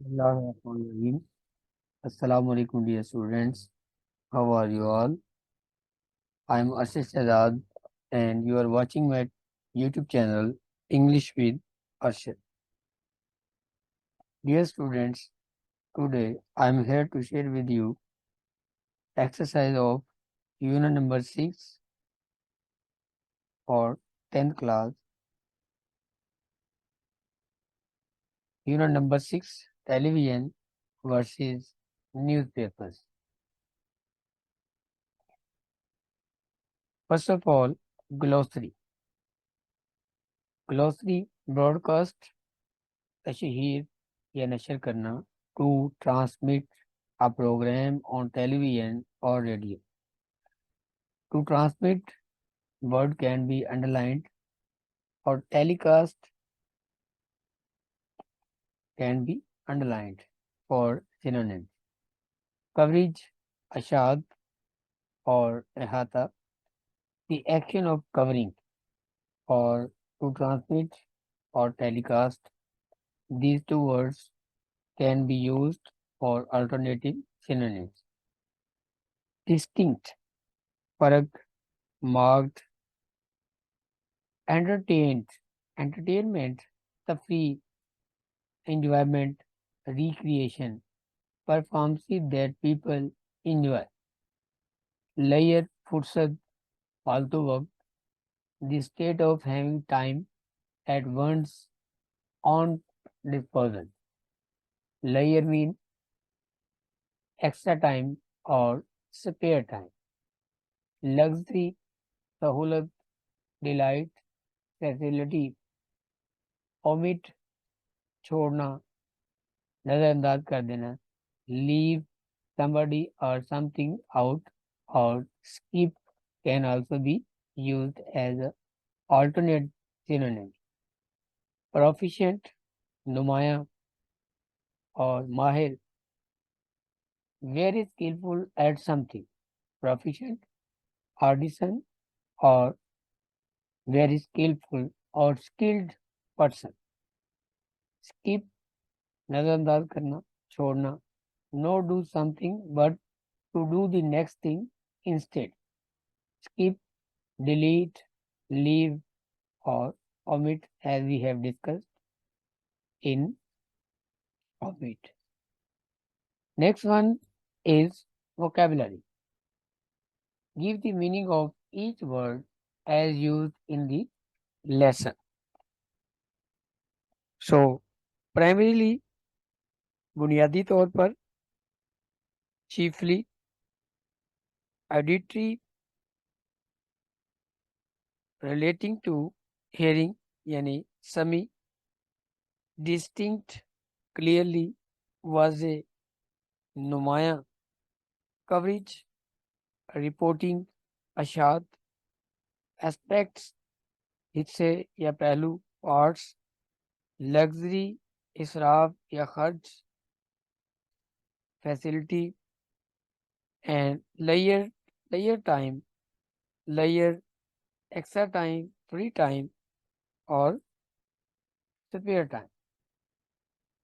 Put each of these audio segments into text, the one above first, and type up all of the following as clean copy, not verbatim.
Bismillahirrahmanirrahim. Assalamu alaikum, dear students. How are you all? I am Arshad Shahzad, and you are watching my YouTube channel English with Arshad. Dear students, today I am here to share with you exercise of unit number 6 for 10th class. Unit number 6, television versus newspapers. First of all, glossary. Glossary broadcast तशहीर या नशर करना to transmit a program on television or radio. To transmit, word can be underlined or telecast can be underlined for synonyms. Coverage, ashad or ihata, the action of covering or to transmit or telecast. These two words can be used for alternative synonyms. Distinct, farag, marked, entertained, entertainment, तफरी, enjoyment, recreation, performances that people enjoy. Layer, फुर्सत, फालतू वक्त, the state of having time at one's own disposal. Layer mean extra time or spare time. Luxury, सहूलत, delight, facility. Omit, छोड़ना, नजरअंदाज कर देना. Leave somebody or something out or skip can also be used as a alternate synonym. Proficient, नुमाया और माहिर, very skillful at something. Proficient, artisan or very skillful or skilled person. Skip, नजरअंदाज करना, छोड़ना. Not do something but to do the next thing instead. Skip, delete, leave or omit as we have discussed in omit. Next one is vocabulary. Give the meaning of each word as used in the lesson. So, primarily, बुनियादी तौर पर, chiefly, auditory, relating to hearing, यानी semi, distinct, clearly, वाजे, नुमाया, coverage, reporting, अशात, aspects, हिस्से या पहलू, parts, luxury, इसराफ या खर्च, facility, and layer time, layer, extra time, free time, or spare time.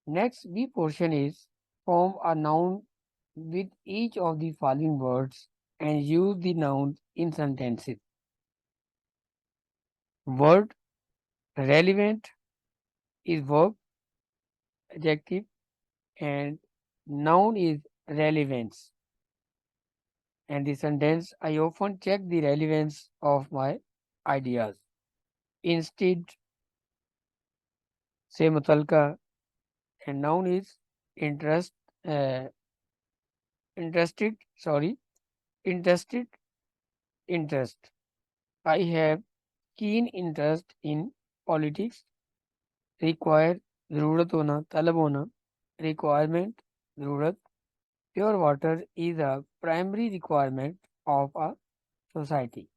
Next B portion is form a noun with each of the following words and use the nouns in sentences. Word relevant is verb, adjective, and noun is relevance. And the sentence, I often check the relevance of my ideas. Instead, say mutalka, and noun is interest, uh, interested, sorry, interested, interest. I have keen interest in politics. Require, ज़रूरत होना, तलब होना. Requirement, ज़रूरत. Pure water is a primary requirement of a society.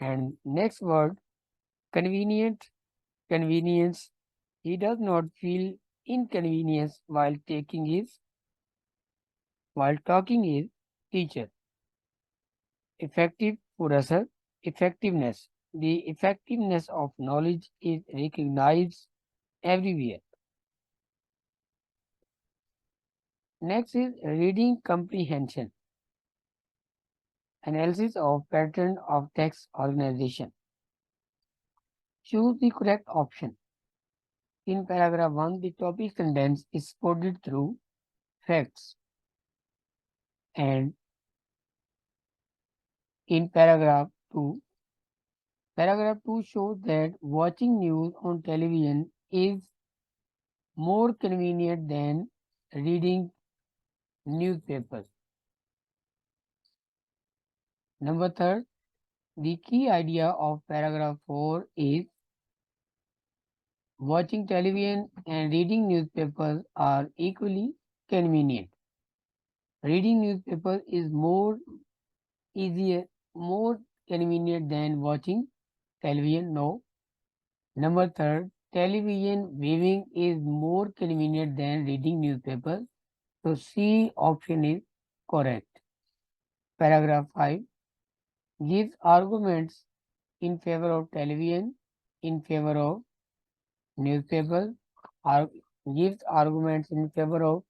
And next word, convenient, convenience. He does not feel inconvenience while talking his teacher. Effective, purasar, effectiveness. The effectiveness of knowledge is recognized everywhere. Next is reading comprehension, analysis of pattern of text organization. Choose the correct option. In paragraph 1, the topic sentence is supported through facts, and in paragraph 2 shows that watching news on television is more convenient than reading newspapers. Number third, the key idea of paragraph 4 is watching television and reading newspapers are equally convenient. Reading newspapers is easier, more convenient than watching television. No. Number third, television viewing is more convenient than reading newspapers. So C option is correct. Paragraph 5 gives arguments in favor of television, in favor of newspapers, ar- gives arguments in favor of,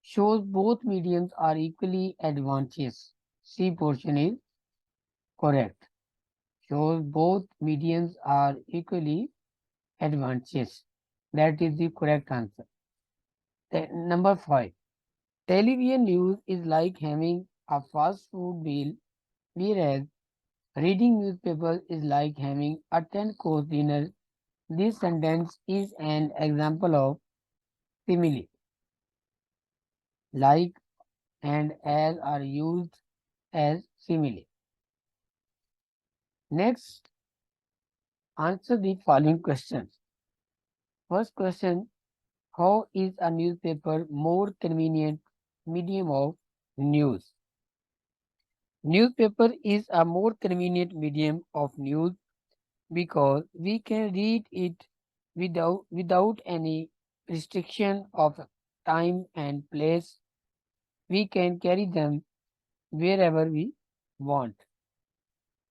shows both mediums are equally advantageous. C portion is correct. Shows both mediums are equally advantageous. That is the correct answer. Number 5. Television news is like having a fast food meal, whereas reading newspapers is like having a 10-course dinner. This sentence is an example of simile. Like and as are used as simile. Next, answer the following questions. First question, how is a newspaper more convenient medium of news? Newspaper is a more convenient medium of news because we can read it without any restriction of time and place. We can carry them wherever we want.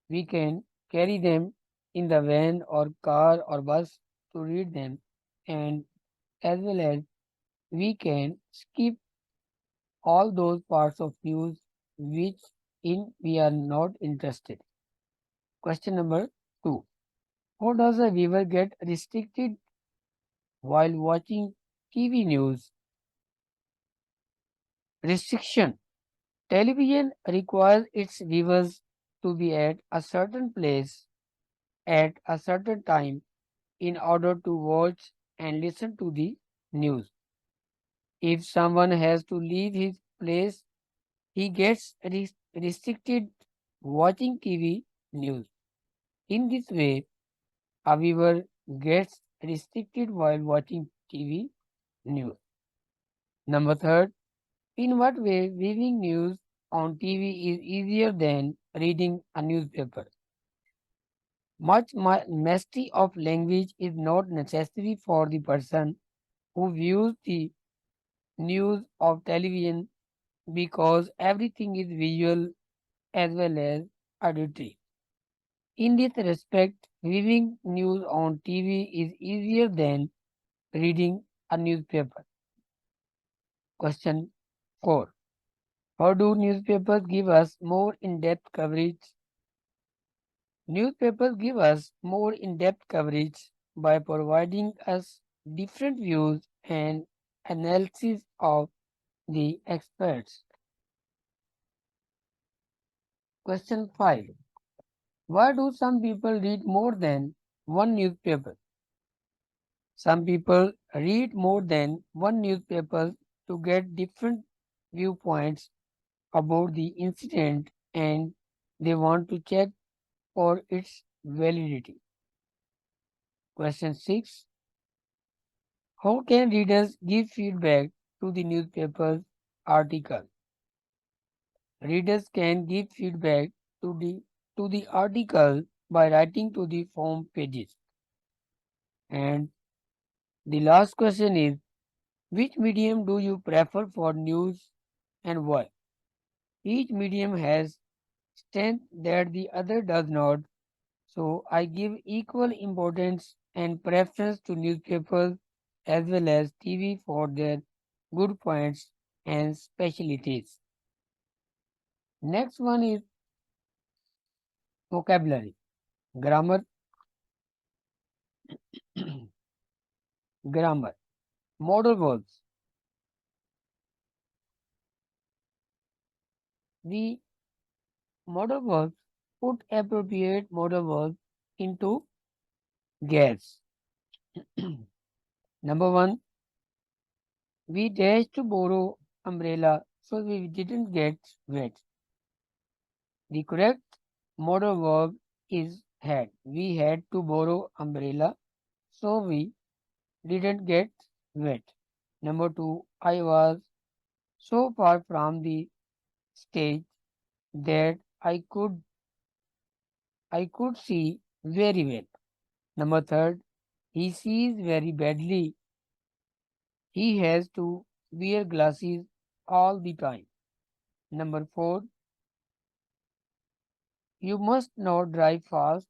We can carry them in the van or car or bus to read them, and as well as we can skip all those parts of news which in we are not interested. Question number 2. How does a viewer get restricted while watching TV news? Restriction. Television requires its viewers to be at a certain place at a certain time in order to watch and listen to the news. If someone has to leave his place, he gets restricted watching TV news. In this way, a viewer gets restricted while watching TV news. Number third, in what way viewing news on TV is easier than reading a newspaper? Much mastery of language is not necessary for the person who views the news of television because everything is visual as well as auditory. In this respect, viewing news on TV is easier than reading a newspaper. Question 4. How do newspapers give us more in-depth coverage? Newspapers give us more in-depth coverage by providing us different views and analysis of the experts. Question 5. Why do some people read more than one newspaper? Some people read more than one newspaper to get different viewpoints about the incident and they want to check for its validity. Question 6. How can readers give feedback to the newspaper's article? Readers can give feedback to the article by writing to the form pages. And the last question is, which medium do you prefer for news and why? Each medium has strength that the other does not, so I give equal importance and preference to newspapers as well as TV for their good points and specialties. Next one is vocabulary, grammar, grammar, modal verbs. The modal verbs put appropriate modal verbs into gas. Number one, we dashed to borrow umbrella so we didn't get wet. The correct modal verb is had. We had to borrow umbrella so we didn't get wet. Number two, I was so far from the stage that I could see very well. Number third, he sees very badly. He has to wear glasses all the time. Number four, you must not drive fast.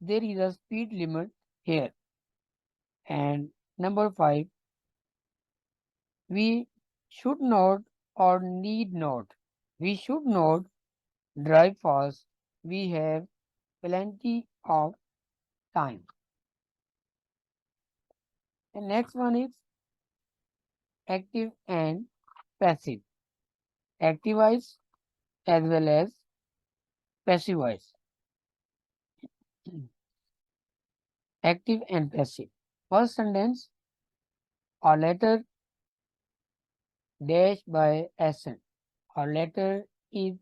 There is a speed limit here. And number five, we should not or need not. We should not drive fast. We have plenty of time. The next one is active and passive. Active voice as well as passive voice. Active and passive. First sentence, a letter dash by SN. A letter is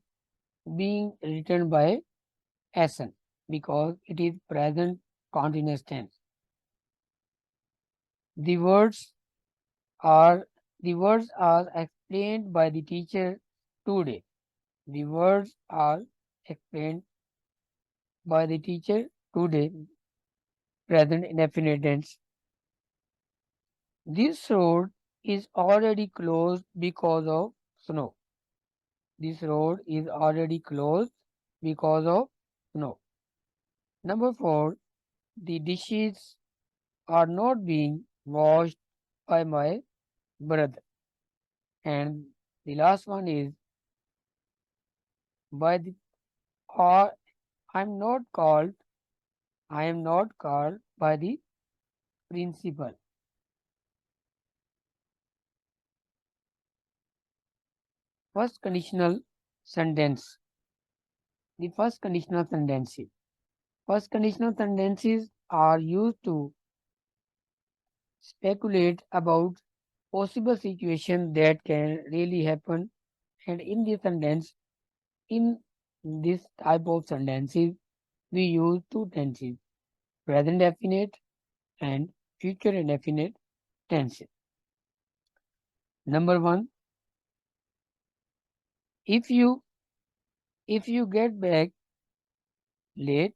being written by SN because it is present continuous tense. The words are the words are explained by the teacher today. The words are explained by the teacher today, present indefinite tense. This road is already closed because of snow. This road is already closed because of snow. Number four, the dishes are not being washed by my brother. And the last one is by the or I'm not called I am not called by the principal. First conditional sentence. The first conditional sentences. First conditional sentences are used to speculate about possible situations that can really happen. And in this type of sentences, we use two tenses, present definite and future indefinite tenses. Number one, if you if you get back late,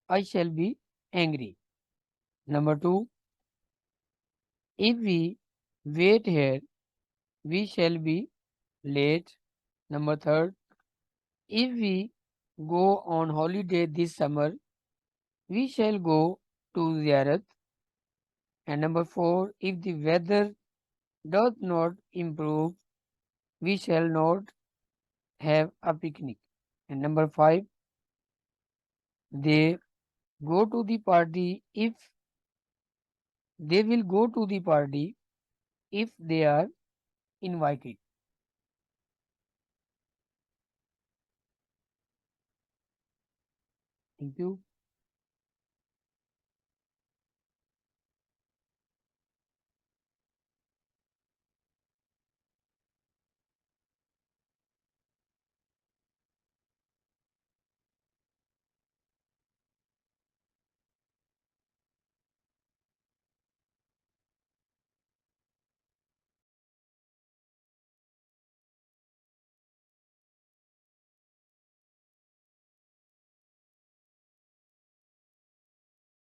I shall be angry. Number two, if we wait here, we shall be late. Number third, if we go on holiday this summer, we shall go to Ziyarat. And number four, if the weather does not improve, we shall not have a picnic. And number five, they go to the party if they will go to the party if they are invited. Thank you.